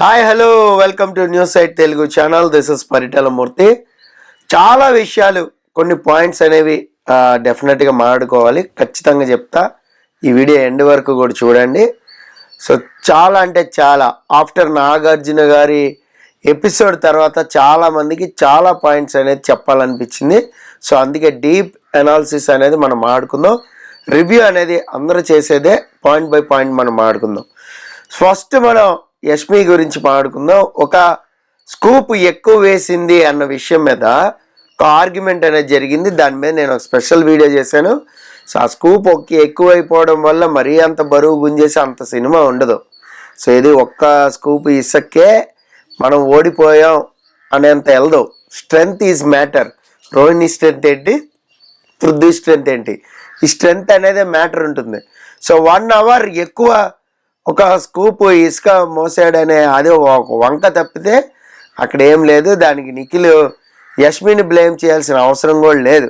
Hi hello welcome to news site Telugu channel. This is Paritala Murthy. చాలా విషయాలు కొన్ని పాయింట్స్ అనేవి డెఫినెట్గా మాట్లాడుకోవాలి. ఖచ్చితంగా చెప్తా. ఈ వీడియో ఎండ్ వరకు కూడా చూడండి. సో చాలా అంటే చాలా ఆఫ్టర్ నాగార్జున గారి ఎపిసోడ్ తర్వాత చాలామందికి చాలా పాయింట్స్ అనేది చెప్పాలనిపించింది. సో అందుకే డీప్ అనాలిసిస్ అనేది మనం మాట్లాడుకుందాం. రివ్యూ అనేది అందరూ చేసేదే, పాయింట్ బై పాయింట్ మనం మాట్లాడుకుందాం. ఫస్ట్ మనం యష్మి గురించి మాట్లాడుకుందాం. ఒక స్కూప్ ఎక్కువ వేసింది అన్న విషయం మీద ఒక ఆర్గ్యుమెంట్ అనేది జరిగింది. దాని మీద నేను ఒక స్పెషల్ వీడియో చేశాను. సో ఆ స్కూప్ ఎక్కువైపోవడం వల్ల మరీ అంత బరువు గుంజేసి అంత సినిమా ఉండదు. సో ఇది ఒక్క స్కూప్ ఇసక్కే మనం ఓడిపోయాం అనేంత వెళ్దాం. Strength is matter. Rohini strength ఏంటి, పృథ్వీ స్ట్రెంగ్త్ ఏంటి, ఈ స్ట్రెంగ్త్ అనేది మ్యాటర్ ఉంటుంది. సో 1 hour ఎక్కువ ఒక స్కూప్ ఇసుక మోసాడనే అదే ఒక వంక తప్పితే అక్కడ ఏం లేదు. దానికి నిఖిల్ యష్మిని బ్లేమ్ చేయాల్సిన అవసరం కూడా లేదు.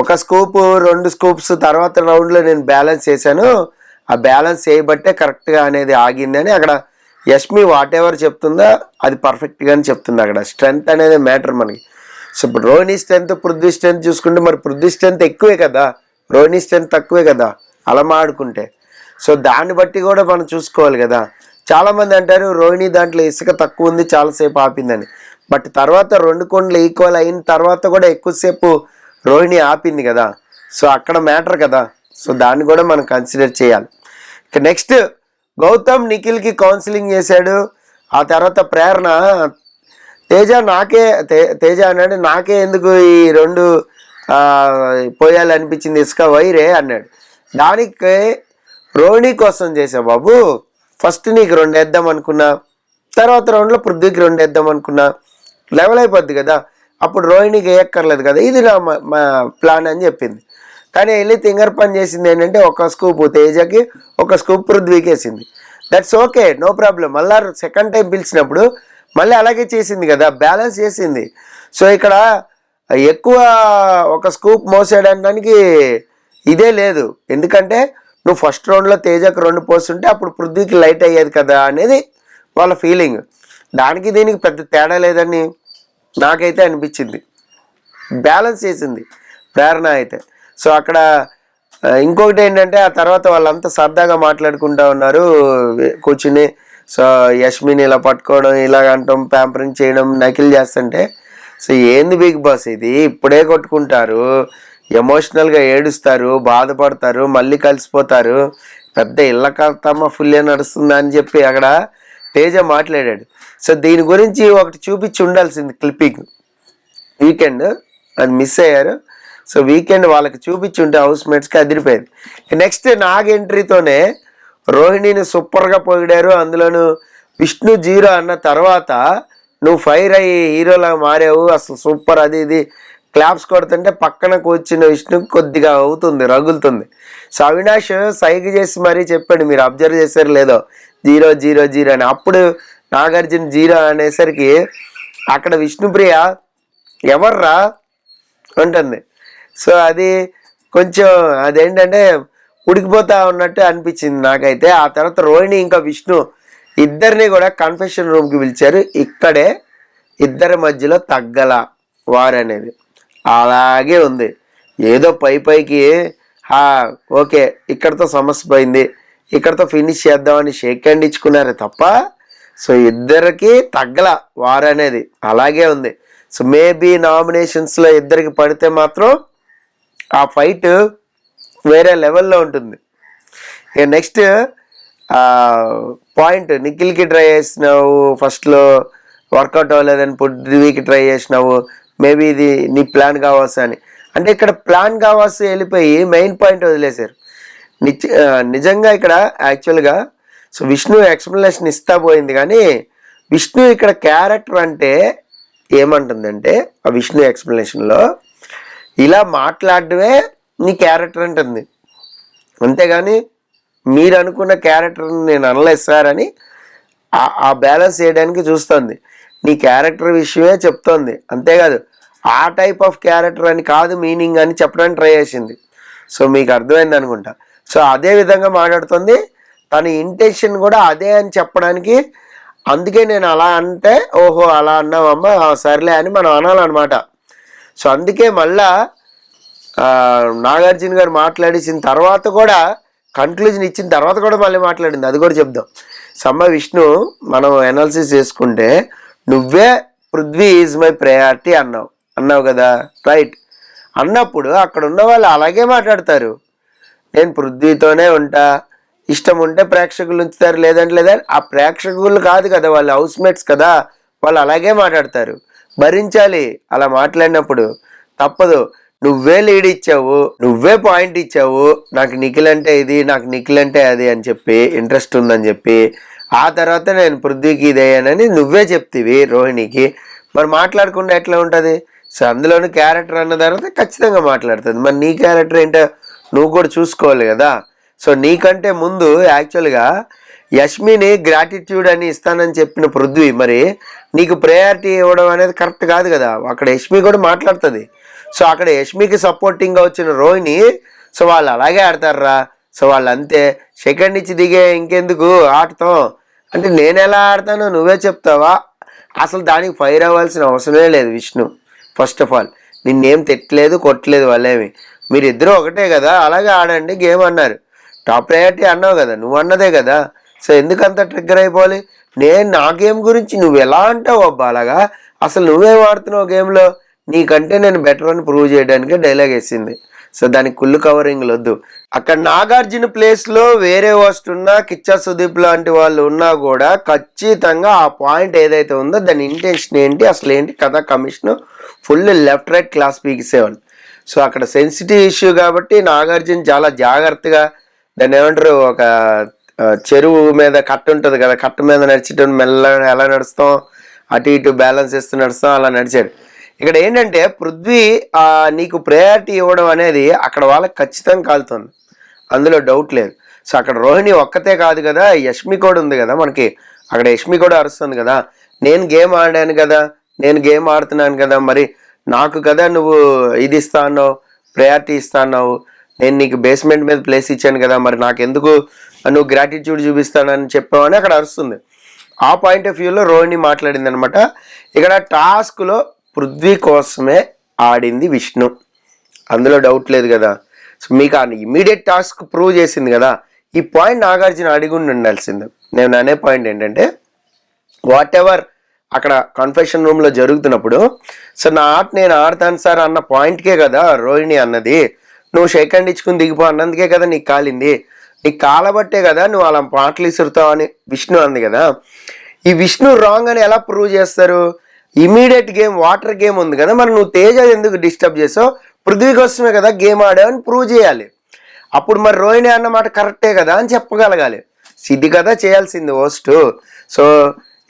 ఒక స్కూప్ 2 స్కూప్స్ తర్వాత రౌండ్లో నేను బ్యాలెన్స్ చేశాను. ఆ బ్యాలెన్స్ చేయబట్టే కరెక్ట్గా అనేది ఆగిందని అక్కడ యష్మి వాట్ ఎవర్ చెప్తుందో అది పర్ఫెక్ట్గానే చెప్తుంది. అక్కడ స్ట్రెంగ్త్ అనేది మ్యాటర్ మనకి. సో ఇప్పుడు రోహిణి స్ట్రెంగ్త్, పృథ్వీ స్ట్రెంగ్త్ చూసుకుంటే మరి పృథ్వీ స్ట్రెంగ్త్ ఎక్కువే కదా, రోహిణి స్ట్రెంగ్త్ తక్కువే కదా అలా మాడుకుంటే. సో దాన్ని బట్టి కూడా మనం చూసుకోవాలి కదా. చాలామంది అంటారు రోహిణి దాంట్లో ఇసుక తక్కువ ఉంది చాలాసేపు ఆపిందని. బట్ తర్వాత 2 కొండలు ఈక్వల్ అయిన తర్వాత కూడా ఎక్కువసేపు రోహిణి ఆపింది కదా. సో అక్కడ మ్యాటర్ కదా. సో దాన్ని కూడా మనం కన్సిడర్ చేయాలి. ఇక నెక్స్ట్ గౌతమ్ నిఖిల్కి కౌన్సిలింగ్ చేశాడు. ఆ తర్వాత ప్రేరణ తేజ అన్నాడు నాకే ఎందుకు ఈ 2 పోయాలనిపించింది ఇసుక వైరే అన్నాడు. దానికి రోహిణి కోసం చేసా బాబు, ఫస్ట్ నీకు 2 వేద్దాం అనుకున్నా, తర్వాత రౌండ్లో పృథ్వీకి 2 వేద్దాం అనుకున్నా, లెవెల్ అయిపోద్ది కదా, అప్పుడు రోహిణికి వేయక్కర్లేదు కదా, ఇది నా మా ప్లాన్ అని చెప్పింది. కానీ వెళ్ళి తింగర్ పని చేసింది ఏంటంటే ఒక స్కూప్ తేజకి, ఒక స్కూప్ పృథ్వీకి వేసింది. That's okay, no problem. మళ్ళీ సెకండ్ టైం పిలిచినప్పుడు మళ్ళీ అలాగే చేసింది కదా, బ్యాలెన్స్ చేసింది. సో ఇక్కడ ఎక్కువ ఒక స్కూప్ మోసేయడానికి ఇదే లేదు. ఎందుకంటే నువ్వు ఫస్ట్ రౌండ్లో తేజకు 2 పోస్తుంటే అప్పుడు పృథ్వీకి లైట్ అయ్యేది కదా అనేది వాళ్ళ ఫీలింగ్. దానికి దీనికి పెద్ద తేడా లేదని నాకైతే అనిపించింది. బ్యాలెన్స్ చేసింది ప్రేరణ అయితే. సో అక్కడ ఇంకొకటి ఏంటంటే ఆ తర్వాత వాళ్ళంతా సరదాగా మాట్లాడుకుంటూ ఉన్నారు కూర్చుని. సో యష్మిని ఇలా పట్టుకోవడం, ఇలా అంటాం, ప్యాంపరింగ్ చేయడం నకిల్ చేస్తుంటే, సో ఏంది బిగ్ బాస్ ఇది, ఇప్పుడే కొట్టుకుంటారు, ఎమోషనల్గా ఏడుస్తారు, బాధపడతారు, మళ్ళీ కలిసిపోతారు, పెద్ద ఇళ్ళ కర్తమ్మ ఫుల్లే నడుస్తుందా అని చెప్పి అక్కడ తేజ మాట్లాడాడు. సో దీని గురించి ఒకటి చూపించి ఉండాల్సింది క్లిప్పింగ్. వీకెండ్ అది మిస్ అయ్యారు. సో వీకెండ్ వాళ్ళకి చూపించి ఉంటే హౌస్ మేట్స్కి అదిరిపోయింది. నెక్స్ట్ నాగ్ ఎంట్రీతోనే రోహిణిని సూపర్గా పొగిడారు. అందులోనూ విష్ణు 0 అన్న తర్వాత నువ్వు ఫైర్ అయ్యి హీరోలా మారావు, అసలు సూపర్, అది ఇది క్లాప్స్ కొడుతుంటే పక్కన కూర్చున్న విష్ణుకి కొద్దిగా అవుతుంది, రగులుతుంది. సో అవినాష్ సైగ చేసి మరీ చెప్పాడు, మీరు అబ్జర్వ్ చేశారు లేదో, 0 0 0 అని. అప్పుడు నాగార్జున 0 అనేసరికి అక్కడ విష్ణుప్రియ ఎవర్రా ఉంటుంది. సో అది కొంచెం అదేంటంటే ఉడికిపోతా ఉన్నట్టు అనిపించింది నాకైతే. ఆ తర్వాత రోహిణి ఇంకా విష్ణు ఇద్దరిని కూడా కన్ఫెషన్ రూమ్కి పిలిచారు. ఇక్కడే ఇద్దరి మధ్యలో తగ్గల వారు అనేది అలాగే ఉంది. ఏదో పైకి ఓకే ఇక్కడతో సమస్య పోయింది, ఇక్కడతో ఫినిష్ చేద్దామని షేక్ హ్యాండ్ ఇచ్చుకున్నారే తప్ప సో ఇద్దరికి తగ్గల వారు అనేది అలాగే ఉంది. సో మేబీ నామినేషన్స్లో ఇద్దరికి పడితే మాత్రం ఆ ఫైట్ వేరే లెవెల్లో ఉంటుంది. ఇక నెక్స్ట్ పాయింట్, నిఖిల్కి ట్రై చేసినావు, ఫస్ట్లో వర్కౌట్ అవ్వలేదని పృథ్వీకి ట్రై చేసినావు, మేబీ ఇది నీ ప్లాన్ కావచ్చు అని. అంటే ఇక్కడ ప్లాన్ కావచ్చు వెళ్ళిపోయి మెయిన్ పాయింట్ వదిలేశారు. నిజంగా ఇక్కడ యాక్చువల్గా సో విష్ణు ఎక్స్ప్లెనేషన్ ఇస్తా పోయింది. కానీ విష్ణు ఇక్కడ క్యారెక్టర్ అంటే ఏమంటుందంటే ఆ విష్ణు ఎక్స్ప్లెనేషన్లో ఇలా మాట్లాడడమే నీ క్యారెక్టర్ అంటుంది. అంతేగాని మీరు అనుకున్న క్యారెక్టర్ని నేను అనలేదు సార్ అని ఆ బ్యాలెన్స్ చేయడానికి చూస్తుంది. నీ క్యారెక్టర్ విషయమే చెప్తోంది, అంతేకాదు ఆ టైప్ ఆఫ్ క్యారెక్టర్ అని కాదు మీనింగ్ అని చెప్పడానికి ట్రై చేసింది. సో మీకు అర్థమైంది అనుకుంటా. సో అదే విధంగా మాట్లాడుతుంది. తన ఇంటెన్షన్ కూడా అదే అని చెప్పడానికి అందుకే నేను అలా అంటే ఓహో అలా అన్నావమ్మా సర్లే అని మనం అనాలన్నమాట. సో అందుకే మళ్ళా నాగార్జున గారు మాట్లాడేసిన తర్వాత కూడా కన్క్లూజన్ ఇచ్చిన తర్వాత కూడా మళ్ళీ మాట్లాడింది, అది కూడా చెప్దాం. సమ్మ విష్ణు మనం ఎనాలిసిస్ చేసుకుంటే నువ్వే పృథ్వీ ఈజ్ మై ప్రయారిటీ అన్నావు కదా, రైట్. అన్నప్పుడు అక్కడ ఉన్న వాళ్ళు అలాగే మాట్లాడతారు, నేను పృథ్వీతోనే ఉంటా, ఇష్టం ఉంటే ప్రేక్షకులు ఉంచుతారు, లేదంటే లేదా. ఆ ప్రేక్షకులు కాదు కదా, వాళ్ళు హౌస్ మేట్స్ కదా, వాళ్ళు అలాగే మాట్లాడతారు, భరించాలి. అలా మాట్లాడినప్పుడు తప్పదు. నువ్వే లీడ్ ఇచ్చావు, నువ్వే పాయింట్ ఇచ్చావు, నాకు నిఖిల్ అంటే ఇది, నాకు నిఖిల్ అంటే అది అని చెప్పి, ఇంట్రెస్ట్ ఉందని చెప్పి. ఆ తర్వాత నేను పృథ్వీకి ఇదేయనని నువ్వే చెప్తివి రోహిణికి. మరి మాట్లాడకుండా ఎట్లా ఉంటుంది? సో అందులోని క్యారెక్టర్ అన్న తర్వాత ఖచ్చితంగా మాట్లాడుతుంది. మరి నీ క్యారెక్టర్ ఏంటో నువ్వు కూడా చూసుకోవాలి కదా. సో నీకంటే ముందు యాక్చువల్గా యష్మిని గ్రాటిట్యూడ్ అని ఇస్తానని చెప్పిన పృథ్వీ మరి నీకు ప్రయారిటీ ఇవ్వడం అనేది కరెక్ట్ కాదు కదా. అక్కడ యష్మి కూడా మాట్లాడుతుంది. సో అక్కడ యష్మికి సపోర్టింగ్గా వచ్చిన రోహిణి, సో వాళ్ళు అలాగే ఆడతారా, సో వాళ్ళు అంతే సెకండ్ ఇచ్చి దిగే ఇంకెందుకు ఆడతాం అంటే నేను ఎలా ఆడతానో నువ్వే చెప్తావా? అసలు దానికి ఫైర్ అవ్వాల్సిన అవసరమే లేదు విష్ణు. ఫస్ట్ ఆఫ్ ఆల్ నిన్నేం తిట్టలేదు కొట్టలేదు వాళ్ళేమి, మీరిద్దరూ ఒకటే కదా, అలాగే ఆడండి గేమ్ అన్నారు. టాప్ ప్రయారిటీ అన్నావు కదా, నువ్వు అన్నదే కదా. సో ఎందుకంత ట్రిగ్గర్ అయిపోవాలి? నేను నా గేమ్ గురించి నువ్వు ఎలా అంటావు అబ్బా అలాగా? అసలు నువ్వేం ఆడుతున్నావు గేమ్లో, నీకంటే నేను బెటర్ అని ప్రూవ్ చేయడానికి డైలాగ్ వేసింది. సో దానికి కుళ్ళు కవరింగ్లు వద్దు. అక్కడ నాగార్జున ప్లేస్లో వేరే హోస్ట్ ఉన్నా, కిచ్చా సుదీప్ లాంటి వాళ్ళు ఉన్నా కూడా ఖచ్చితంగా ఆ పాయింట్ ఏదైతే ఉందో దాని ఇంటెన్షన్ ఏంటి, అసలు ఏంటి కథ, commission full left right class పీకిసేవాళ్ళు. సో అక్కడ సెన్సిటివ్ ఇష్యూ కాబట్టి నాగార్జున చాలా జాగ్రత్తగా దాన్ని ఏమంటారు, ఒక చెరువు మీద కట్ట ఉంటుంది కదా, కట్ట మీద నడిచేటం మెల్లగా ఎలా నడుస్తాం, అటు ఇటు బ్యాలెన్స్ చేస్తూ నడుస్తాం, అలా నడిచాడు. ఇక్కడ ఏంటంటే పృథ్వీ నీకు ప్రయారిటీ ఇవ్వడం అనేది అక్కడ వాళ్ళకి ఖచ్చితంగా కాలుతుంది, అందులో డౌట్ లేదు. సో అక్కడ రోహిణి ఒక్కతే కాదు కదా, యష్మి కూడా ఉంది కదా మనకి. అక్కడ యష్మి కూడా అరుస్తుంది కదా, నేను గేమ్ ఆడాను కదా, నేను గేమ్ ఆడుతున్నాను కదా, మరి నాకు కదా నువ్వు ఇది ఇస్తా అన్నావు, ప్రయారిటీ ఇస్తా అన్నావు, నేను నీకు బేస్మెంట్ మీద ప్లేస్ ఇచ్చాను కదా, మరి నాకెందుకు నువ్వు గ్రాటిట్యూడ్ చూపిస్తానని చెప్పావని అక్కడ అరుస్తుంది. ఆ పాయింట్ ఆఫ్ వ్యూలో రోహిణి మాట్లాడింది అనమాట. ఇక్కడ టాస్క్లో పృథ్వీ కోసమే ఆడింది విష్ణు, అందులో డౌట్ లేదు కదా. సో మీకు ఆ ఇమీడియట్ టాస్క్ ప్రూవ్ చేసింది కదా. ఈ పాయింట్ నాగార్జున అడిగి ఉండాల్సింది. నేను అనే పాయింట్ ఏంటంటే, వాట్ ఎవర్ అక్కడ కన్ఫెషన్ రూమ్లో జరుగుతున్నప్పుడు, సో నా ఆట నేను ఆడతాను సార్ అన్న పాయింట్కే కదా రోహిణి అన్నది. నువ్వు షేక్ హ్యాండ్ ఇచ్చుకుని దిగిపో అన్నందుకే కదా నీకు కాలింది, నీకు కాలబట్టే కదా నువ్వు అలా పాటలు ఇసురుతావు అని విష్ణు అంది కదా. ఈ విష్ణు రాంగ్ అని ఎలా ప్రూవ్ చేస్తారు? ఇమీడియట్ గేమ్ వాటర్ గేమ్ ఉంది కదా, మరి నువ్వు తేజ ఎందుకు డిస్టర్బ్ చేసావు? పృథ్వీ కోసమే కదా గేమ్ ఆడావని ప్రూవ్ చేయాలి. అప్పుడు మరి రోహిణి అన్నమాట కరెక్టే కదా అని చెప్పగలగాలి. ఇది కదా చేయాల్సింది హోస్ట్. సో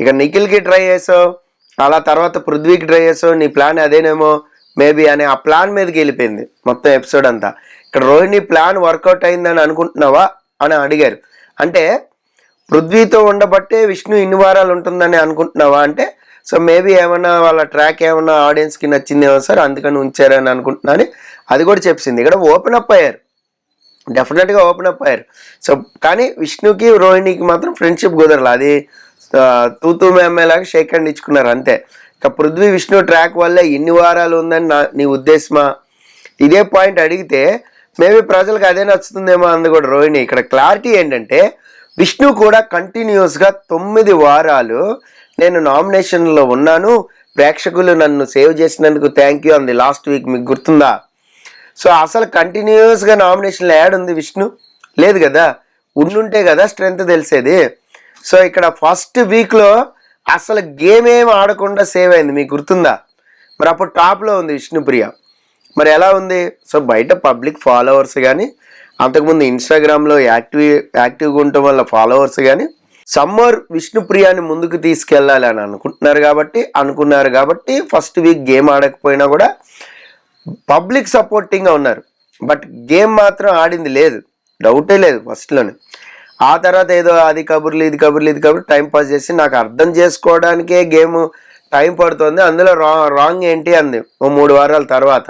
ఇక నిఖిల్కి ట్రై చేసావు, అలా తర్వాత పృథ్వీకి ట్రై చేసావు, నీ ప్లాన్ అదేనేమో మేబీ అని ఆ ప్లాన్ మీదకి వెళ్ళిపోయింది మొత్తం ఎపిసోడ్ అంతా. ఇక్కడ రోహిణి ప్లాన్ వర్కౌట్ అయిందని అనుకుంటున్నావా అని అడిగారు. అంటే పృథ్వీతో ఉండబట్టే విష్ణు ఇన్ని వారాలు ఉంటుందని అనుకుంటున్నావా అంటే, సో మేబీ ఏమన్నా వాళ్ళ ట్రాక్ ఏమన్నా ఆడియన్స్కి నచ్చిందేమో సార్ అందుకని ఉంచారని అనుకుంటున్నా అని అది కూడా చెప్పింది. ఇక్కడ ఓపెన్ అప్ అయ్యారు, డెఫినెట్గా ఓపెన్ అప్ అయ్యారు. సో కానీ విష్ణుకి రోహిణికి మాత్రం ఫ్రెండ్షిప్ కుదరలేదు, అది తూతూ మేమేలాగా షేక్ హ్యాండ్ ఇచ్చుకున్నారు అంతే. ఇక పృథ్వీ విష్ణు ట్రాక్ వల్లే ఇన్ని వారాలు ఉందని నీ ఉద్దేశమా? ఇదే పాయింట్ అడిగితే మేబీ ప్రజలకు అదే నచ్చుతుందేమో అంది కూడా రోహిణి. ఇక్కడ క్లారిటీ ఏంటంటే విష్ణు కూడా కంటిన్యూస్గా 9 వారాలు నేను నామినేషన్లో ఉన్నాను, ప్రేక్షకులు నన్ను సేవ్ చేసినందుకు థ్యాంక్ యూ అంది లాస్ట్ వీక్, మీకు గుర్తుందా? సో అసలు కంటిన్యూస్గా నామినేషన్లో యాడ్ ఉంది విష్ణు లేదు కదా, ఉండుంటే కదా స్ట్రెంత్ తెలిసేది. సో ఇక్కడ ఫస్ట్ వీక్లో అసలు గేమ్ ఏం ఆడకుండా సేవ్ అయింది, మీకు గుర్తుందా? మరి అప్పుడు టాప్లో ఉంది విష్ణుప్రియ. మరి ఎలా ఉంది? సో బయట పబ్లిక్ ఫాలోవర్స్ కానీ, అంతకుముందు ఇన్స్టాగ్రామ్లో యాక్టివ్గా ఉండటం వల్ల ఫాలోవర్స్ కానీ సమ్మర్ విష్ణుప్రియాని ముందుకు తీసుకెళ్ళాలి అని అనుకున్నారు కాబట్టి ఫస్ట్ వీక్ గేమ్ ఆడకపోయినా కూడా పబ్లిక్ సపోర్టింగ్గా ఉన్నారు. బట్ గేమ్ మాత్రం ఆడింది లేదు, డౌటే లేదు ఫస్ట్లోనే. ఆ తర్వాత ఏదో అది కబుర్లు ఇది కబుర్లు టైం పాస్ చేసి నాకు అర్థం చేసుకోవడానికే గేమ్ టైం పడుతుంది, అందులో రాంగ్ ఏంటి అంది ఓ 3 వారాల తర్వాత.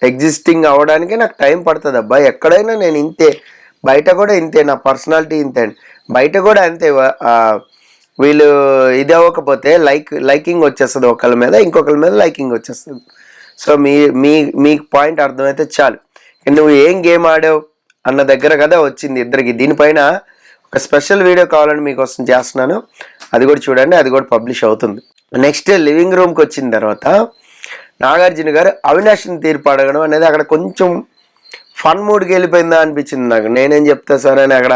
ఎగ్జిస్టింగ్ అవ్వడానికి నాకు టైం పడుతుంది అబ్బా, ఎక్కడైనా నేను ఇంతే, బయట కూడా ఇంతే, నా పర్సనాలిటీ ఇంతే, బయట కూడా అంతే. వీళ్ళు ఇది అవ్వకపోతే లైకింగ్ వచ్చేస్తుంది ఒకళ్ళ మీద, ఇంకొకరి మీద లైకింగ్ వచ్చేస్తుంది. సో మీ పాయింట్ అర్థమైతే చాలు. నువ్వు ఏం గేమ్ ఆడావు అన్న దగ్గర కదా వచ్చింది ఇద్దరికి. దీనిపైన ఒక స్పెషల్ వీడియో కావాలని మీకోసం చేస్తున్నాను, అది కూడా చూడండి, అది కూడా పబ్లిష్ అవుతుంది. నెక్స్ట్ లివింగ్ రూమ్కి వచ్చిన తర్వాత నాగార్జున గారు అవినాష్ని తీర్పు అడగడం అనేది అక్కడ కొంచెం ఫన్ మూడ్కి వెళ్ళిపోయిందా అనిపించింది నాకు. నేనేం చెప్తా సార్ అని అక్కడ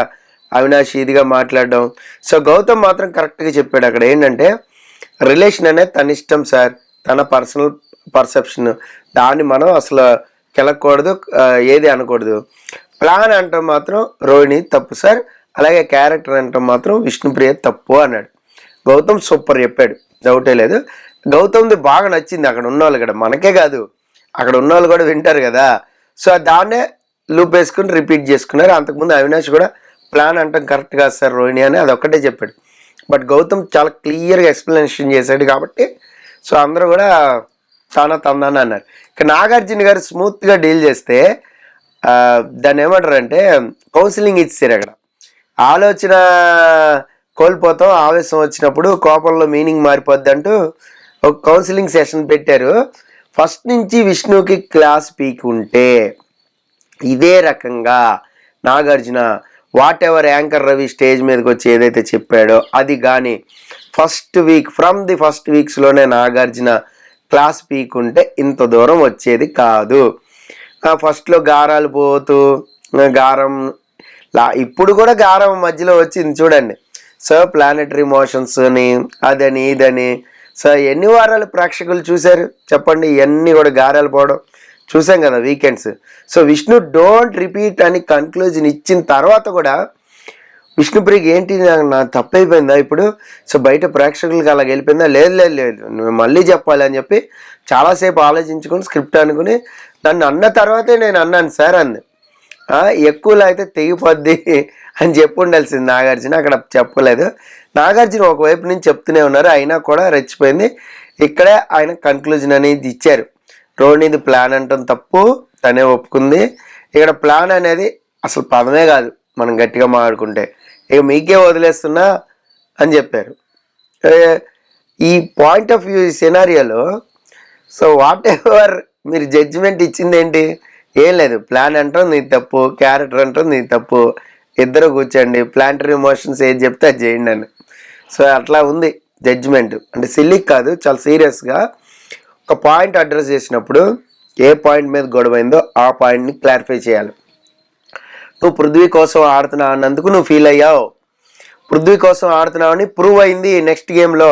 అవినాష్ ఇదిగా మాట్లాడడం. సో గౌతమ్ మాత్రం కరెక్ట్గా చెప్పాడు అక్కడ. ఏంటంటే రిలేషన్ అనేది తన ఇష్టం సార్, తన పర్సనల్ పర్సెప్షన్, దాన్ని మనం అసలు కెలకూడదు, ఏది అనకూడదు. ప్లాన్ అంటాం మాత్రం రోహిణి తప్పు సార్, అలాగే క్యారెక్టర్ అంటాం మాత్రం విష్ణుప్రియ తప్పు అన్నాడు. గౌతమ్ సూపర్ చెప్పాడు, డౌటే లేదు. గౌతమ్ది బాగా నచ్చింది అక్కడ ఉన్న వాళ్ళు కూడా, మనకే కాదు అక్కడ ఉన్న వాళ్ళు కూడా వింటారు కదా. సో దాన్నే లూప్ వేసుకుని రిపీట్ చేసుకున్నారు. అంతకుముందు అవినాష్ కూడా ప్లాన్ అంటాం కరెక్ట్ కాదు సార్ రోహిణి అని అది ఒక్కటే చెప్పాడు. బట్ గౌతమ్ చాలా క్లియర్గా ఎక్స్ప్లెనేషన్ చేశాడు కాబట్టి సో అందరూ కూడా తందాన అన్నారు. ఇక నాగార్జున గారు స్మూత్గా డీల్ చేస్తే దాన్ని ఏమంటారు అంటే కౌన్సిలింగ్ ఇచ్చారు. అక్కడ ఆలోచన కోల్పోతాం, ఆవేశం వచ్చినప్పుడు కోపంలో మీనింగ్ మారిపోద్ది అంటూ ఒక కౌన్సిలింగ్ సెషన్ పెట్టారు. ఫస్ట్ నుంచి విష్ణుకి క్లాస్ పీక్ ఉంటే ఇదే రకంగా Nagarjuna whatever anchor Ravi stage మీదకి వచ్చి ఏదైతే చెప్పాడో అది కానీ ఫ్రమ్ ది ఫస్ట్ వీక్స్లోనే నాగార్జున క్లాస్ పీక్ ఉంటే ఇంత దూరం వచ్చేది కాదు. ఫస్ట్లో గారాలు పోతూ గారం ఇప్పుడు కూడా గారం మధ్యలో వచ్చింది చూడండి. సో ప్లానెటరీ మోషన్స్ అని అదని ఇదని. సో ఎన్ని వారాలు ప్రేక్షకులు చూశారు చెప్పండి, ఇవన్నీ కూడా గారాలు పోవడం చూసాం కదా weekends. So Vishnu don't repeat అని కన్క్లూజన్ ఇచ్చిన తర్వాత కూడా విష్ణుప్రియకి ఏంటి నా తప్పైపోయిందా ఇప్పుడు, సో బయట ప్రేక్షకులకి అలా వెళ్ళిపోయిందా, లేదు నువ్వు మళ్ళీ చెప్పాలి అని చెప్పి చాలాసేపు ఆలోచించుకొని స్క్రిప్ట్ అనుకుని నన్ను అన్న తర్వాతే నేను అన్నాను సార్ అంది. ఎక్కువలో అయితే తెగిపోద్ది అని చెప్పి ఉండాల్సింది నాగార్జున, అక్కడ చెప్పలేదు. నాగార్జున ఒకవైపు నుంచి చెప్తూనే ఉన్నారు, అయినా కూడా రెచ్చిపోయింది. ఇక్కడే ఆయన కన్క్లూజన్ అనేది ఇచ్చారు. రోహిణిది ప్లాన్ అంటాం తప్పు, తనే ఒప్పుకుంది. ఇక్కడ ప్లాన్ అనేది అసలు పదమే కాదు మనం గట్టిగా మాట్లాడుకుంటే, ఇక మీకే వదిలేస్తున్నా అని చెప్పారు. ఈ పాయింట్ ఆఫ్ వ్యూ సినారియోలో సో వాట్ ఎవర్ మీరు జడ్జిమెంట్ ఇచ్చింది ఏంటి, ఏం లేదు. ప్లాన్ అంటాం నీ తప్పు, క్యారెక్టర్ అంటాం నీ తప్పు, ఇద్దరు కూర్చోండి, ప్లాంటరీ ఎమోషన్స్ ఏది చెప్తే అది చేయండి అని. సో అట్లా ఉంది జడ్జిమెంట్. అంటే సిల్లీ కాదు, చాలా సీరియస్గా ఒక పాయింట్ అడ్రస్ చేసినప్పుడు ఏ పాయింట్ మీద గొడవైందో ఆ పాయింట్ని క్లారిఫై చేయాలి. నువ్వు పృథ్వీ కోసం ఆడుతున్నావు అన్నందుకు నువ్వు ఫీల్ అయ్యావు, పృథ్వీ కోసం ఆడుతున్నావు అని ప్రూవ్ అయింది నెక్స్ట్ గేమ్లో,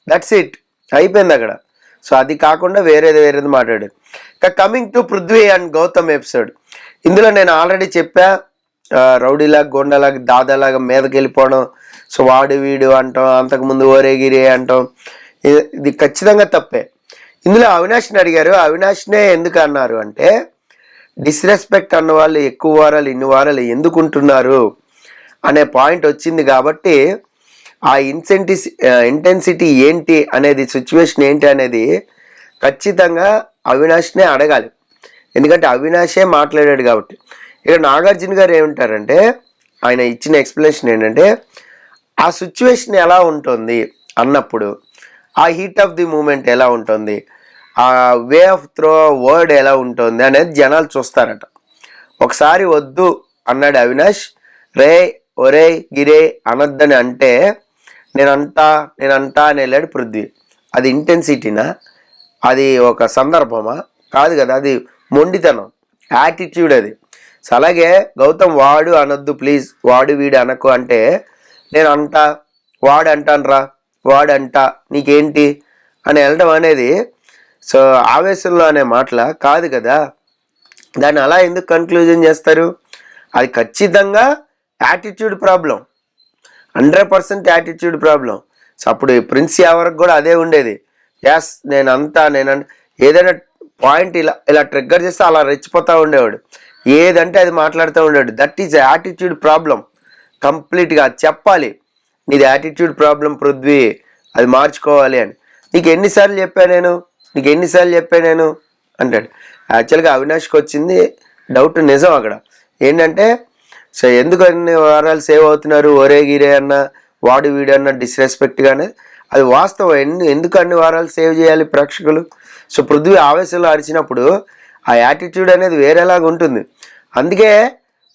దట్స్ ఇట్, అయిపోయింది అక్కడ. సో అది కాకుండా వేరేది మాట్లాడాడు. ఇక coming to Prithvi and Gautam episode, ఇందులో నేను ఆల్రెడీ చెప్పా, రౌడీలాగా గొండలాగా దాదాలాగా మీదకి వెళ్ళిపోవడం, సో వాడు వీడు అంటాం, అంతకుముందు ఓరేగిరి అంటాం, ఇది ఖచ్చితంగా తప్పే. ఇందులో అవినాష్ని అడిగారు, అవినాష్నే ఎందుకు అన్నారు అంటే డిస్రెస్పెక్ట్ అన్న వాళ్ళు ఎక్కువ వారాలు ఇన్ని వారాలు ఎందుకు ఉంటున్నారు అనే పాయింట్ వచ్చింది కాబట్టి ఆ ఇంటెన్సిటీ ఏంటి అనేది, సిచ్యువేషన్ ఏంటి అనేది ఖచ్చితంగా అవినాష్నే అడగాలి. ఎందుకంటే అవినాషే మాట్లాడాడు కాబట్టి. ఇక్కడ నాగార్జున గారు ఏమంటారంటే ఆయన ఇచ్చిన ఎక్స్ప్లెనేషన్ ఏంటంటే ఆ సిచ్యువేషన్ ఎలా ఉంటుంది అన్నప్పుడు, ఆ హీట్ ఆఫ్ ది మూమెంట్ ఎలా ఉంటుంది, ఆ వే ఆఫ్ త్రో వర్డ్ ఎలా ఉంటుంది అనేది జనాలు చూస్తారట. ఒకసారి వద్దు అన్నాడు అవినాష్, ఒరే గిరే అనొద్దని అంటే నేనంటా అని వెళ్ళాడు పృథ్వీ. అది ఇంటెన్సిటీనా, అది ఒక సందర్భమా కాదు కదా, అది మొండితనం, యాటిట్యూడ్ అది. సో అలాగే గౌతమ్ వాడు అనొద్దు ప్లీజ్, వాడు వీడు అనకు అంటే నేను అంటా, వాడు అంటానురా, వాడు అంటా, నీకేంటి అని వెళ్ళడం అనేది సో ఆవేశంలో అనే మాటల కాదు కదా. దాన్ని అలా ఎందుకు కన్క్లూజన్ చేస్తారు, అది ఖచ్చితంగా attitude problem, 100% attitude problem. So అప్పుడు ప్రిన్స్ ఎవరికి కూడా అదే ఉండేది, ఎస్ నేను ఏదైనా పాయింట్ ఇలా ట్రిగ్గర్ చేస్తే అలా రెచ్చిపోతూ ఉండేవాడు, ఏదంటే అది మాట్లాడుతూ ఉండేవాడు. దట్ ఈజ్ యాటిట్యూడ్ ప్రాబ్లం కంప్లీట్గా. చెప్పాలి నీది యాటిట్యూడ్ ప్రాబ్లం పృథ్వీ, అది మార్చుకోవాలి అని. నీకు ఎన్నిసార్లు చెప్పా నేను అంటాడు. యాక్చువల్గా అవినాష్కి వచ్చింది డౌట్ నిజం అక్కడ ఏంటంటే, సో ఎందుకు అన్ని వారాలు సేవ్ అవుతున్నారు, ఒరే గిరే అన్న వాడు వీడు అన్న డిస్రెస్పెక్ట్గానే, అది వాస్తవం. ఎందుకు అన్ని వారాలు సేవ్ చేయాలి ప్రేక్షకులు? సో పృథ్వీ ఆవేశంలో అరిచినప్పుడు ఆ యాటిట్యూడ్ అనేది వేరేలాగా ఉంటుంది. అందుకే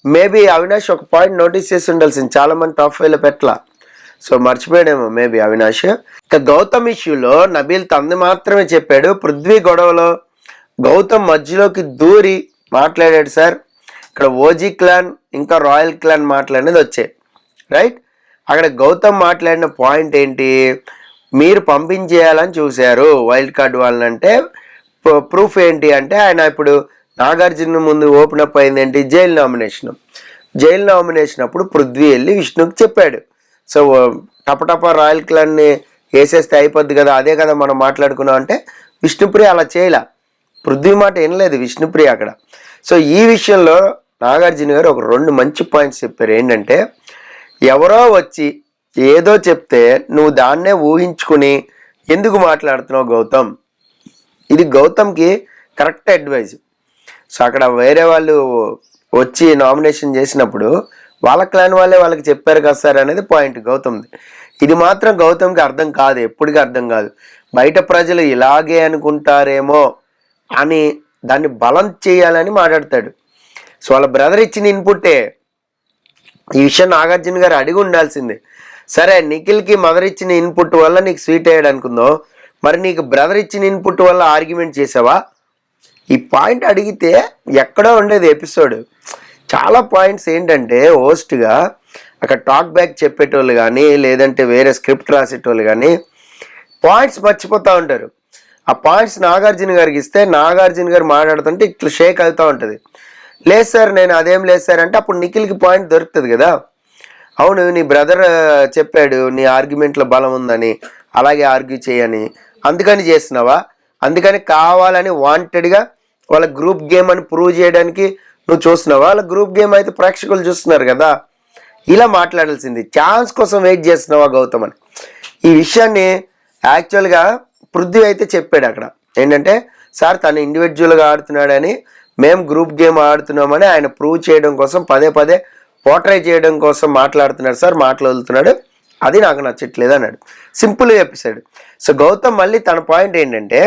మేబీ అవినాష్ ఒక పాయింట్ నోటీస్ చేసి ఉండాల్సింది, చాలామంది టాప్ 5లో పెట్టలా. సో మర్చిపోయాడేమో మేబీ అవినాష్. ఇక గౌతమ్ ఇష్యూలో నబీల్ తంది మాత్రమే చెప్పాడు. పృథ్వీ గొడవలో గౌతమ్ మధ్యలోకి దూరి మాట్లాడాడు. సార్ ఇక్కడ ఓజీ క్లాన్ ఇంకా రాయల్ క్లాన్ మాట్లాడినది వచ్చాయి, రైట్? అక్కడ గౌతమ్ మాట్లాడిన పాయింట్ ఏంటి, మీరు పంపించేయాలని చూశారు వైల్డ్ కార్డ్ వాళ్ళనంటే ప్రూఫ్ ఏంటి అంటే, ఆయన ఇప్పుడు నాగార్జున ముందు ఓపెన్ అప్ అయింది ఏంటి, జైలు నామినేషన్ అప్పుడు పృథ్వీ వెళ్ళి విష్ణుకి చెప్పాడు. సో టపటప రాయల్ క్లాన్ని వేసేస్తే అయిపోద్ది కదా, అదే కదా మనం మాట్లాడుకున్నాం అంటే విష్ణుప్రియ అలా చేయలే, పృథ్వీ మాట వినలేదు విష్ణుప్రియ అక్కడ. సో ఈ విషయంలో నాగార్జున గారు ఒక 2 మంచి పాయింట్స్ చెప్పారు. ఏంటంటే, ఎవరో వచ్చి ఏదో చెప్తే నువ్వు దాన్నే ఊహించుకుని ఎందుకు మాట్లాడుతున్నావు గౌతమ్, ఇది గౌతమ్కి కరెక్ట్ అడ్వైజ్. సో అక్కడ వేరే వాళ్ళు వచ్చి నామినేషన్ చేసినప్పుడు వాళ్ళ క్లాన్ వాళ్ళే వాళ్ళకి చెప్పారు కదా సార్ అనేది పాయింట్ గౌతమ్ది. ఇది మాత్రం గౌతమ్కి అర్థం కాదు, ఎప్పటికీ అర్థం కాదు. బయట ప్రజలు ఇలాగే అనుకుంటారేమో అని దాన్ని బలం చేయాలని మాట్లాడతాడు. సో వాళ్ళ బ్రదర్ ఇచ్చిన ఇన్పుట్టే ఈ విషయం నాగార్జున గారు అడిగి ఉండాల్సిందే. సరే నిఖిల్కి మదర్ ఇచ్చిన ఇన్పుట్ వల్ల నీకు స్వీట్ అయ్యాడు అనుకుందో, మరి నీకు బ్రదర్ ఇచ్చిన ఇన్పుట్ వల్ల ఆర్గ్యుమెంట్ చేసావా? ఈ పాయింట్ అడిగితే ఎక్కడో ఉండేది ఎపిసోడ్. చాలా పాయింట్స్ ఏంటంటే హోస్ట్గా అక్కడ టాక్ బ్యాక్ చెప్పేటోళ్ళు కానీ లేదంటే వేరే స్క్రిప్ట్ రాసేటోళ్ళు కానీ పాయింట్స్ మర్చిపోతూ ఉంటారు. ఆ పాయింట్స్ నాగార్జున గారికి ఇస్తే నాగార్జున గారు మాట్లాడుతుంటే ఇట్లా షేక్ అవుతూ ఉంటుంది. లేదు సార్ నేను అదేం లేదు సార్ అంటే అప్పుడు నిఖిల్కి పాయింట్ దొరుకుతుంది కదా, అవును నీ బ్రదర్ చెప్పాడు నీ ఆర్గ్యుమెంట్లో బలం ఉందని, అలాగే ఆర్గ్యూ చేయని, అందుకని చేస్తున్నావా, అందుకని కావాలని వాంటెడ్గా వాళ్ళ గ్రూప్ గేమ్ అని ప్రూవ్ చేయడానికి నువ్వు చూస్తున్నావా, వాళ్ళ గ్రూప్ గేమ్ అయితే ప్రేక్షకులు చూస్తున్నారు కదా, ఇలా మాట్లాడాల్సింది, ఛాన్స్ కోసం వెయిట్ చేస్తున్నావా గౌతమ్ అని. ఈ విషయాన్ని యాక్చువల్గా పృథ్వీ అయితే చెప్పాడు అక్కడ. ఏంటంటే సార్ తను ఇండివిజువల్గా ఆడుతున్నాడని, మేము గ్రూప్ గేమ్ ఆడుతున్నామని ఆయన ప్రూవ్ చేయడం కోసం పదే పోర్ట్రే చేయడం కోసం మాట్లాడుతున్నాడు సార్, మాట్లాడుతున్నాడు, అది నాకు నచ్చట్లేదు అన్నాడు. సింపుల్గా చెప్పేశాడు. సో గౌతమ్ మళ్ళీ తన పాయింట్ ఏంటంటే,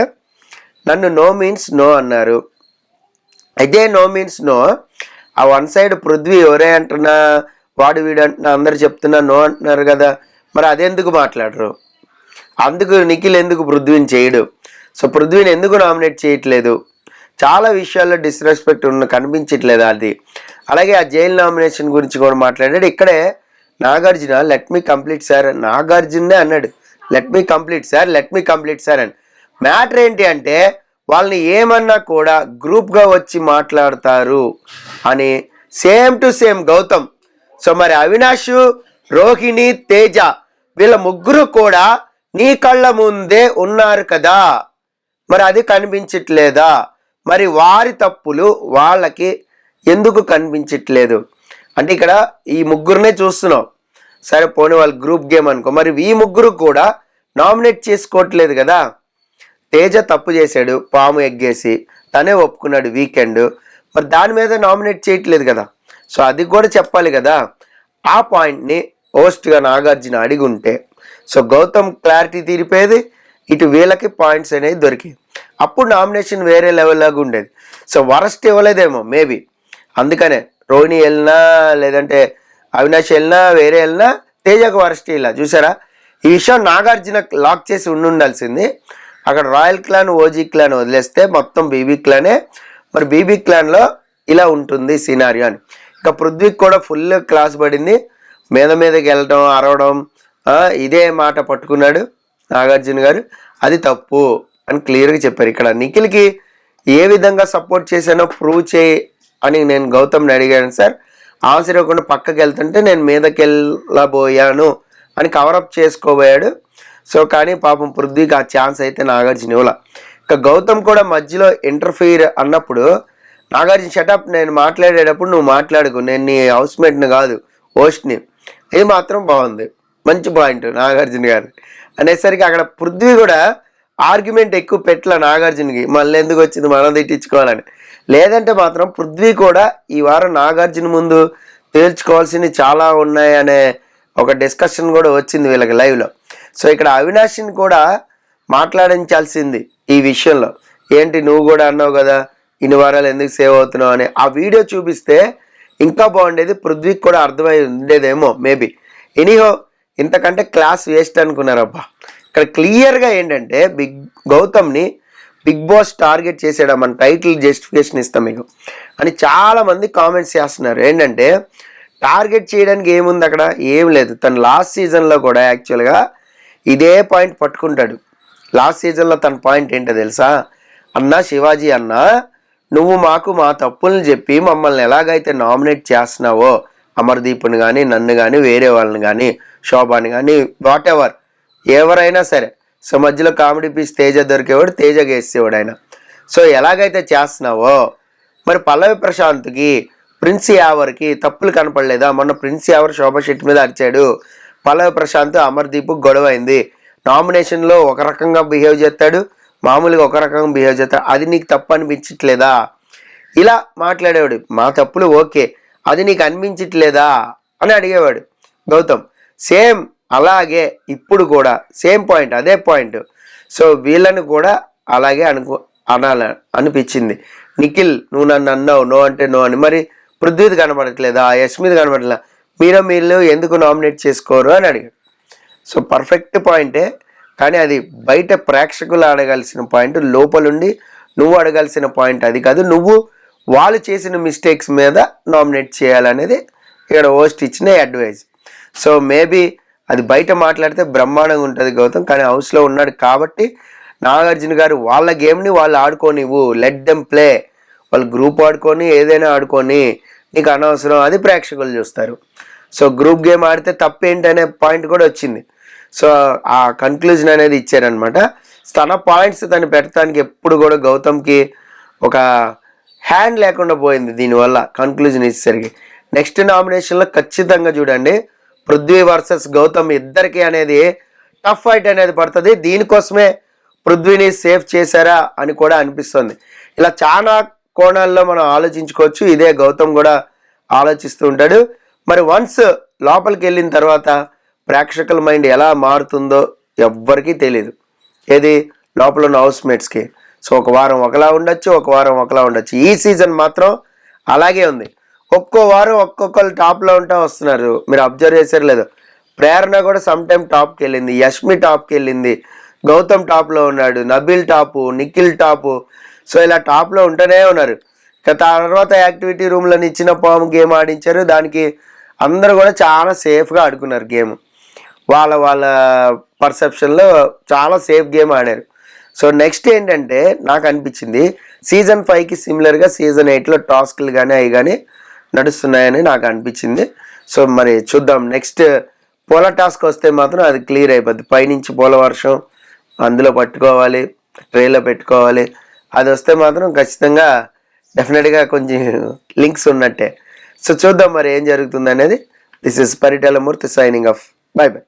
నన్ను నో మీన్స్ నో అన్నారు, ఇదే నో మీన్స్ నో ఆ వన్ సైడ్ పృథ్వీ ఎవరే అంటున్నా వాడు వీడు అంటున్నా అందరు చెప్తున్నా నో అంటున్నారు కదా, మరి అదెందుకు మాట్లాడరు, అందుకు నిఖిల్ ఎందుకు పృథ్వీని చేయడు, సో పృథ్వీని ఎందుకు నామినేట్ చేయట్లేదు, చాలా విషయాల్లో డిస్రెస్పెక్ట్ కనిపించట్లేదు అది. అలాగే ఆ జైలు నామినేషన్ గురించి కూడా మాట్లాడాడు. ఇక్కడే Nagarjuna let me complete sir, నాగార్జునే అన్నాడు లెట్ మీ కంప్లీట్ సార్ అని. మ్యాటర్ ఏంటి అంటే వాళ్ళని ఏమన్నా కూడా గ్రూప్గా వచ్చి మాట్లాడతారు అని same to same Gautam. So మరి అవినాష్, రోహిణి, తేజ వీళ్ళ ముగ్గురు కూడా నీ కళ్ళ ముందే ఉన్నారు కదా, మరి అది కనిపించట్లేదా, మరి వారి తప్పులు వాళ్ళకి ఎందుకు కనిపించట్లేదు అంటే ఇక్కడ ఈ ముగ్గురునే చూస్తున్నావు, సరే పోనీ వాళ్ళ గ్రూప్ గేమ్ అనుకో, మరి ఈ ముగ్గురు కూడా నామినేట్ చేసుకోవట్లేదు కదా. తేజ తప్పు చేశాడు, పాము ఎగ్గేసి తనే ఒప్పుకున్నాడు వీకెండ్, మరి దాని మీద నామినేట్ చేయట్లేదు కదా, సో అది కూడా చెప్పాలి కదా. ఆ పాయింట్ని హోస్ట్గా నాగార్జున అడిగి ఉంటే సో గౌతమ్ క్లారిటీ తీరిపోయేది, ఇటు వీళ్ళకి పాయింట్స్ అనేది దొరికాయి, అప్పుడు నామినేషన్ వేరే లెవెల్ లాగా ఉండేది. సో వరస్ట్ ఇవ్వలేదేమో మేబీ, అందుకనే రోహిణి వెళ్ళినా లేదంటే అవినాష్ వెళ్ళినా వేరే వెళ్ళినా తేజకు వరస్ట్ ఇలా చూసారా. ఈ విషయం నాగార్జున లాక్ చేసి ఉండాల్సింది. అక్కడ రాయల్ క్లాన్ ఓజీ క్లాన్ వదిలేస్తే మొత్తం బీబీ క్లానే, మరి బీబీ క్లాన్లో ఇలా ఉంటుంది సినారియో అని. ఇక పృథ్వీకి కూడా ఫుల్ క్లాస్ పడింది, మీదకి వెళ్ళడం అరవడం, ఇదే మాట పట్టుకున్నాడు నాగార్జున గారు, అది తప్పు అని క్లియర్గా చెప్పారు. ఇక్కడ నిఖిల్కి ఏ విధంగా సపోర్ట్ చేశానో ప్రూవ్ చేయి అని నేను గౌతమ్ని అడిగాను సార్, ఆన్సర్ ఇవ్వకుండా పక్కకి వెళ్తుంటే నేను మీదకి వెళ్ళబోయాను అని కవరప్ చేసుకోబోయాడు. సో కానీ పాపం పృథ్వీకి ఆ ఛాన్స్ అయితే నాగార్జున ఇవ్వాల. ఇక గౌతమ్ కూడా మధ్యలో ఇంటర్ఫీర్ అన్నప్పుడు నాగార్జున షటప్, నేను మాట్లాడేటప్పుడు నువ్వు మాట్లాడుకు, నేను నీ హౌస్మేట్ని కాదు హోస్ట్ని, ఇది మాత్రం బాగుంది, మంచి పాయింట్ నాగార్జున గారు అనేసరికి అక్కడ పృథ్వీ కూడా ఆర్గ్యుమెంట్ ఎక్కువ పెట్టలే నాగార్జునకి, మళ్ళీ ఎందుకు వచ్చింది మనం తిట్టించుకోవాలని. లేదంటే మాత్రం పృథ్వీ కూడా ఈ వారం నాగార్జున ముందు తేల్చుకోవాల్సినవి చాలా ఉన్నాయనే ఒక డిస్కషన్ కూడా వచ్చింది వీళ్ళకి లైవ్లో. సో ఇక్కడ అవినాష్ని కూడా మాట్లాడించాల్సింది ఈ విషయంలో. ఏంటి నువ్వు కూడా అన్నావు కదా ఇన్ని వారాలు ఎందుకు సేవ్ అవుతున్నావు అని. ఆ వీడియో చూపిస్తే ఇంకా బాగుండేది, పృథ్వీకి కూడా అర్థమై ఉండేదేమో మేబీ. ఎనీహో ఇంతకంటే క్లాస్ వేస్ట్ అనుకున్నారబ్బా. ఇక్కడ క్లియర్గా ఏంటంటే గౌతమ్ని బిగ్ బాస్ టార్గెట్ చేసాడా, మన టైటిల్ జస్టిఫికేషన్ ఇస్తాం మీకు అని చాలామంది కామెంట్స్ చేస్తున్నారు. ఏంటంటే టార్గెట్ చేయడానికి ఏముంది అక్కడ, ఏం లేదు. తను లాస్ట్ సీజన్లో కూడా యాక్చువల్గా ఇదే పాయింట్ పట్టుకుంటాడు. లాస్ట్ సీజన్లో తన పాయింట్ ఏంటో తెలుసా, అన్న శివాజీ అన్న నువ్వు మాకు మా తప్పులను చెప్పి మమ్మల్ని ఎలాగైతే నామినేట్ చేస్తున్నావో, అమర్దీప్ని కానీ నన్ను కానీ వేరే వాళ్ళని కానీ శోభాని కానీ వాట్ ఎవరైనా సరే, సో మధ్యలో కామెడీ పీస్ తేజ దొరికేవాడు, తేజగా వేసేవాడు ఆయన. సో ఎలాగైతే చేస్తున్నావో మరి పల్లవి ప్రశాంత్కి ప్రిన్స్ యావర్కి తప్పులు కనపడలేదా? మొన్న ప్రిన్స్ యావర్ శోభా శెట్టి మీద అరిచాడు, పల్లవి ప్రశాంత్ అమర్దీప్ గొడవ అయింది, నామినేషన్లో ఒక రకంగా బిహేవ్ చేస్తాడు, మామూలుగా ఒక రకంగా బిహేవ్ చేస్తాడు, అది నీకు తప్పు అనిపించట్లేదా? ఇలా మాట్లాడేవాడు. మా తప్పులు ఓకే, అది నీకు అనిపించట్లేదా అని అడిగేవాడు గౌతమ్. సేమ్ అలాగే ఇప్పుడు కూడా సేమ్ పాయింట్, అదే పాయింట్. సో వీళ్ళని కూడా అలాగే అనిపించింది. నిఖిల్ నువ్వు నన్ను అన్నావు నో అంటే నో అని, మరి పృథ్వీది కనబడట్లేదా, యష్మిది కనబడట్లేదా, మీరు ఎందుకు నామినేట్ చేసుకోరు అని అడిగాడు. సో పర్ఫెక్ట్ పాయింటే, కానీ అది బయట ప్రేక్షకులు అడగాల్సిన పాయింట్, లోపలుండి నువ్వు అడగాల్సిన పాయింట్ అది కాదు. నువ్వు వాళ్ళు చేసిన మిస్టేక్స్ మీద నామినేట్ చేయాలనేది ఇక్కడ హోస్ట్ ఇచ్చిన అడ్వైజ్. సో మేబీ అది బయట మాట్లాడితే బ్రహ్మాండంగా ఉంటుంది గౌతమ్, కానీ హౌస్లో ఉన్నాడు కాబట్టి నాగార్జున గారు వాళ్ళ గేమ్ని వాళ్ళు ఆడుకోనివ్వు, లెట్ దెమ్ ప్లే, వాళ్ళు గ్రూప్ ఆడుకొని ఏదైనా ఆడుకొని, నీకు అనవసరం, అది ప్రేక్షకులు చూస్తారు. సో గ్రూప్ గేమ్ ఆడితే తప్పేంటనే పాయింట్ కూడా వచ్చింది. సో ఆ కన్క్లూజన్ అనేది ఇచ్చారనమాట. తన పాయింట్స్ తను పెట్టడానికి ఎప్పుడు కూడా గౌతమ్కి ఒక హ్యాండ్ లేకుండా పోయింది దీనివల్ల కన్క్లూజన్ ఇచ్చేసరికి. నెక్స్ట్ నామినేషన్లో ఖచ్చితంగా చూడండి పృథ్వీ వర్సెస్ గౌతమ్ ఇద్దరికి అనేది టఫ్ ఫైట్ అనేది పడుతుంది. దీనికోసమే పృథ్వీని సేఫ్ చేశారా అని కూడా అనిపిస్తుంది. ఇలా చాలా కోణాల్లో మనం ఆలోచించుకోవచ్చు. ఇదే గౌతమ్ కూడా ఆలోచిస్తూ ఉంటాడు. మరి వన్స్ లోపలికి వెళ్ళిన తర్వాత ప్రేక్షకుల మైండ్ ఎలా మారుతుందో ఎవ్వరికీ తెలియదు, ఏది లోపల ఉన్న హౌస్మేట్స్కి. సో ఒక వారం ఒకలా ఉండొచ్చు, ఒక వారం ఒకలా ఉండొచ్చు. ఈ సీజన్ మాత్రం అలాగే ఉంది. ఒక్కో వారం ఒక్కొక్కరు టాప్లో ఉంటూ వస్తున్నారు. మీరు అబ్జర్వ్ చేశారు లేదు, ప్రేరణ కూడా సమ్ టైమ్ టాప్కి వెళ్ళింది, యష్మి టాప్కి వెళ్ళింది, గౌతమ్ టాప్లో ఉన్నాడు, Nabeel top, Nikhil top. So ఇలా టాప్లో ఉంటూనే ఉన్నారు. తర్వాత యాక్టివిటీ రూమ్లను ఇచ్చిన పాము గేమ్ ఆడించారు. దానికి అందరూ కూడా చాలా సేఫ్గా ఆడుకున్నారు గేమ్. వాళ్ళ పర్సెప్షన్లో చాలా సేఫ్ గేమ్ ఆడారు. సో నెక్స్ట్ ఏంటంటే నాకు అనిపించింది సీజన్ 5కి సిమిలర్గా సీజన్ 8లో టాస్క్లు కానీ అవి కానీ నడుస్తున్నాయని నాకు అనిపించింది. సో మరి చూద్దాం, నెక్స్ట్ పూల టాస్క్ వస్తే మాత్రం అది క్లియర్ అయిపోద్ది. పైనుంచి పూల వర్షం అందులో పట్టుకోవాలి, ట్రేలో పెట్టుకోవాలి. అది వస్తే మాత్రం ఖచ్చితంగా డెఫినెట్గా కొంచెం లింక్స్ ఉన్నట్టే. సో చూద్దాం మరి ఏం జరుగుతుంది అనేది. This is Paritala Murthy signing off. By by.